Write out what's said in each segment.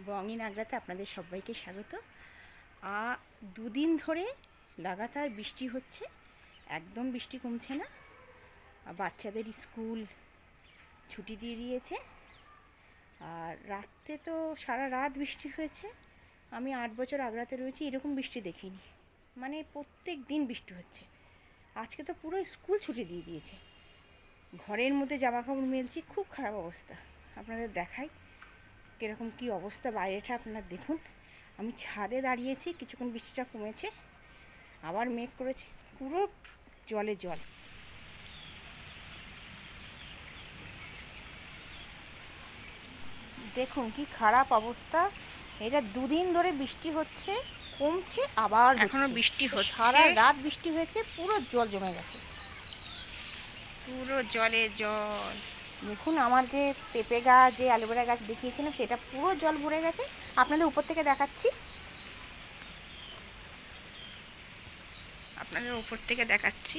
বঙ্গিন আগ্রাতে আপনাদের সবাইকে স্বাগত। দুদিন ধরে লাগাতার বৃষ্টি হচ্ছে, একদম বৃষ্টি কমছে না। বাচ্চাদের স্কুল ছুটি দিয়ে দিয়েছে, আর রাত্রে তো সারা রাত বৃষ্টি হয়েছে। আমি 8 বছর আগ্রাতে রয়েছি, এরকম বৃষ্টি দেখিনি। মানে প্রত্যেক দিন বৃষ্টি হচ্ছে। আজকে তো পুরো স্কুল ছুটি দিয়ে দিয়েছে। ঘরের মধ্যে জামা কাপড় মেলছি, খুব খারাপ অবস্থা। আপনাদের দেখাই কীরকম কী অবস্থা বাইরেটা, আপনারা দেখুন। আমি ছাদে দাঁড়িয়েছি, কিছুক্ষণ বৃষ্টিটা কমেছে, আবার মেঘ করেছে, পুরো জলে জল। দেখুন কি খারাপ অবস্থা। এটা দুদিন ধরে বৃষ্টি হচ্ছে, কমছে আবার এখনো বৃষ্টি হচ্ছে। সারা রাত বৃষ্টি হয়েছে, পুরো জল জমে গেছে, পুরো জলে জল। দেখুন আমার যে পেঁপে গাছ, যে অ্যালোভেরা গাছ দেখিয়েছিলাম, সেটা পুরো জল ভরে গেছে। আপনাদের উপর থেকে দেখাচ্ছি। আপনাদের উপর থেকে দেখাচ্ছি।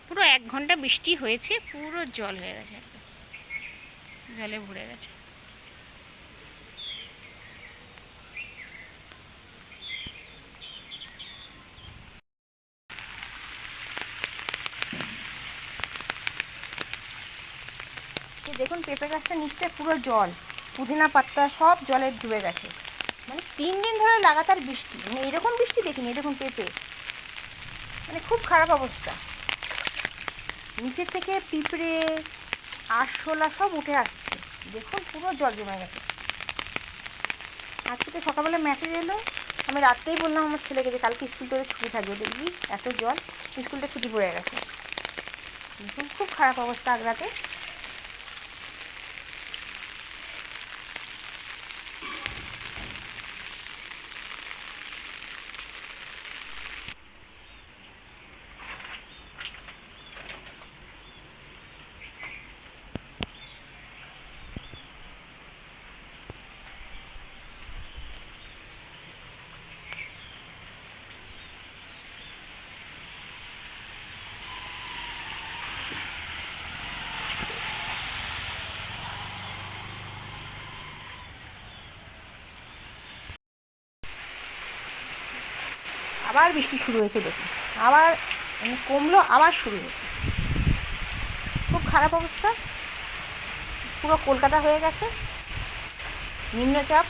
পুরো 1 ঘন্টা বৃষ্টি হয়েছে, পুরো জল হয়ে গেছে, একদম জলে ভরে গেছে। দেখুন পেঁপে গাছটা নিচটা পুরো জল, পুদিনা পাতা সব জলে ডুবে গেছে। মানে 3 দিন ধরে লাগাতার বৃষ্টি, মানে এরকম বৃষ্টি দেখিনি। দেখুন পেঁপে, মানে খুব খারাপ অবস্থা। নিচের থেকে পিঁপড়ে আরশোলা সব উঠে আসছে। দেখুন পুরো জল জমে গেছে। আজকে তো সকালবেলা মেসেজ এলো, আমি রাত্রেই বললাম আমার ছেলেকে যে কালকে স্কুল তোদের ছুটি থাকবে, দেখবি এত জল, স্কুলটা ছুটি পড়ে গেছে। দেখুন খুব খারাপ অবস্থা আগ্রাতে। আবার বৃষ্টি শুরু হয়েছে, দেখুন আবার কমলো, আবার শুরু হয়েছে। খুব খারাপ অবস্থা, পুরো কলকাতা হয়ে গেছে নিম্নচাপ।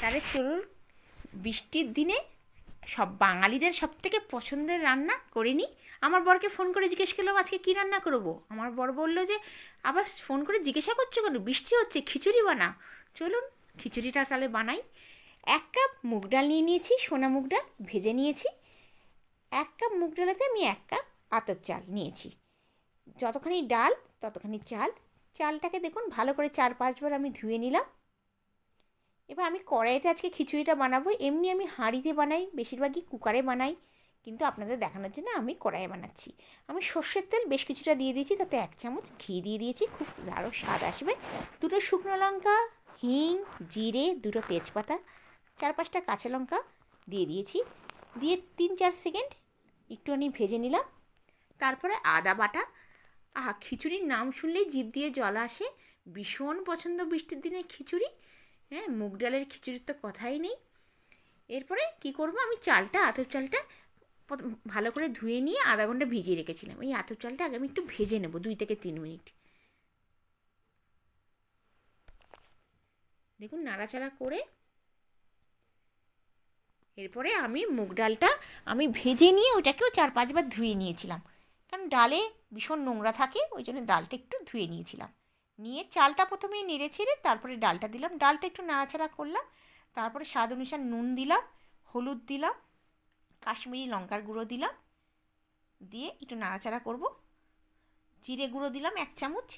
তাহলে চলুন বৃষ্টির দিনে বাঙালিদের সবথেকে পছন্দের রান্না করে নিই। আমার বরকে ফোন করে জিজ্ঞেস করলাম আজকে কী রান্না করবো। আমার বর বললো যে আবার ফোন করে জিজ্ঞাসা করছো কেন, বৃষ্টি হচ্ছে, খিচুড়ি বানাও। চলুন খিচুড়িটা তাহলে বানাই। 1 কাপ মুগ ডাল নিয়ে নিয়েছি, সোনা মুগ ডাল ভেজে নিয়েছি। 1 কাপ মুগ ডালেতে আমি 1 কাপ আতপ চাল নিয়েছি। যতখানি ডাল ততখানি চাল। চালটাকে দেখুন ভালো করে 4-5 বার আমি ধুয়ে নিলাম। এবার আমি কড়াইতে আজকে খিচুড়িটা বানাবো। এমনি আমি হাঁড়িতে বানাই, বেশিরভাগই কুকারে বানাই, কিন্তু আপনাদের দেখানোর জন্য আমি কড়াইয়ে বানাচ্ছি। আমি সর্ষের তেল বেশ কিছুটা দিয়ে দিয়েছি, তাতে 1 চামচ ঘি দিয়ে দিয়েছি, খুব আরও স্বাদ আসবে। 2টো শুকনো লঙ্কা, হিং, জিরে, 2টো তেজপাতা, 4-5টা কাঁচা লঙ্কা দিয়ে দিয়েছি। দিয়ে 3-4 সেকেন্ড একটুখানি ভেজে নিলাম। তারপরে আদা বাটা। খিচুড়ির নাম শুনলেই জিভ দিয়ে জল আসে। ভীষণ পছন্দ বৃষ্টির দিনে খিচুড়ি। হ্যাঁ, মুগ ডালের খিচুড়ির তো কথাই নেই। এরপরে কি করব, আমি চালটা, আতপ চালটা ভালো করে ধুয়ে নিয়ে আধা ঘন্টা ভিজিয়ে রেখেছিলাম। এই আতপ চালটা আগে আমি একটু ভেজে নেব 2 থেকে 3 মিনিট। দেখুন নাড়াচাড়া করে এরপরে আমি মুগ ডালটা আমি ভেজে নিয়ে ওটাকেও 4-5 বার ধুয়ে নিয়েছিলাম, কারণ ডালে ভীষণ নোংরা থাকে, ওই জন্য ডালটা একটু ধুয়ে নিয়েছিলাম। নিয়ে চালটা প্রথমে নেড়ে ছেড়ে তারপরে ডালটা দিলাম, ডালটা একটু নাড়াচাড়া করলাম, তারপরে স্বাদ অনুসার নুন দিলাম, হলুদ দিলাম, কাশ্মীরি লঙ্কার গুঁড়ো দিলাম, দিয়ে একটু নাড়াচাড়া করব। জিরে গুঁড়ো দিলাম 1 চামচ।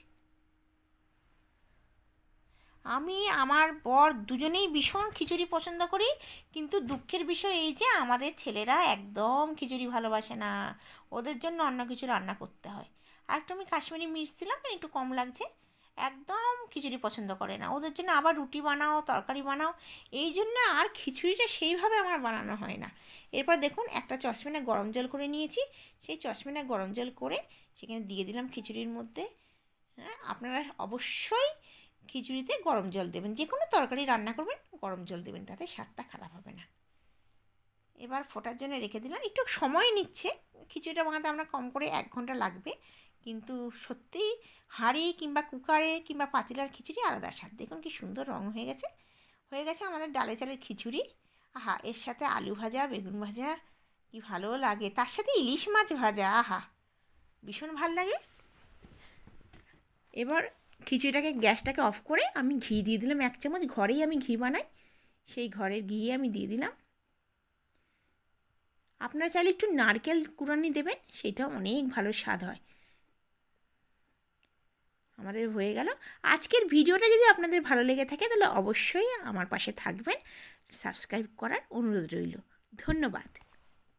আমি আমার বর দুজনেই ভীষণ খিচুড়ি পছন্দ করি, কিন্তু দুঃখের বিষয় এই যে আমাদের ছেলেরা একদম খিচুড়ি ভালোবাসে না, ওদের জন্য অন্য কিছু রান্না করতে হয়। আর একটু আমি কাশ্মীরি মির্চ দিলাম, একটু কম লাগছে, একদম খিচুড়ি পছন্দ করে না, ওদের জন্য আবার রুটি বানাও, তরকারি বানাও, এই জন্য আর খিচুড়িটা সেইভাবে আমার বানানো হয় না। এরপর দেখুন একটা সসপ্যানে গরম জল করে নিয়েছি, সেই সসপ্যানে গরম জল করে সেখানে দিয়ে দিলাম খিচুড়ির মধ্যে। হ্যাঁ, আপনারা অবশ্যই খিচুড়িতে গরম জল দেবেন, যে কোনো তরকারি রান্না করবেন গরম জল দেবেন, তাতে স্বাদটা খারাপ হবে না। এবার ফোটার জন্য রেখে দিলাম, একটু সময় নিচ্ছে, খিচুড়িটা বানাতে আমরা কম করে 1 ঘন্টা লাগবে, কিন্তু সত্যিই হাঁড়ি কিংবা কুকারে কিংবা পাতিলার খিচুড়ি আলাদা স্বাদ। দেখুন কি সুন্দর রঙ হয়ে গেছে, হয়ে গেছে আমাদের ডালে চালের খিচুড়ি। আহা, এর সাথে আলু ভাজা, বেগুন ভাজা কি ভালো লাগে, তার সাথে ইলিশ মাছ ভাজা, আহা ভীষণ ভাল লাগে। এবার খিচুড়িটাকে গ্যাসটাকে অফ করে আমি ঘি দিয়ে দিলাম 1 চামচ, ঘরেই আমি ঘি বানাই, সেই ঘরের ঘি আমি দিয়ে দিলাম। আপনারা চাইলে একটু নারকেল কুড়ানি দেবেন, সেটা অনেক ভালো স্বাদ হয়। আমাদের হয়ে গেল। আজকের ভিডিওটা যদি আপনাদের ভালো লেগে থাকে তাহলে অবশ্যই আমার পাশে থাকবেন, সাবস্ক্রাইব করার অনুরোধ রইল। ধন্যবাদ।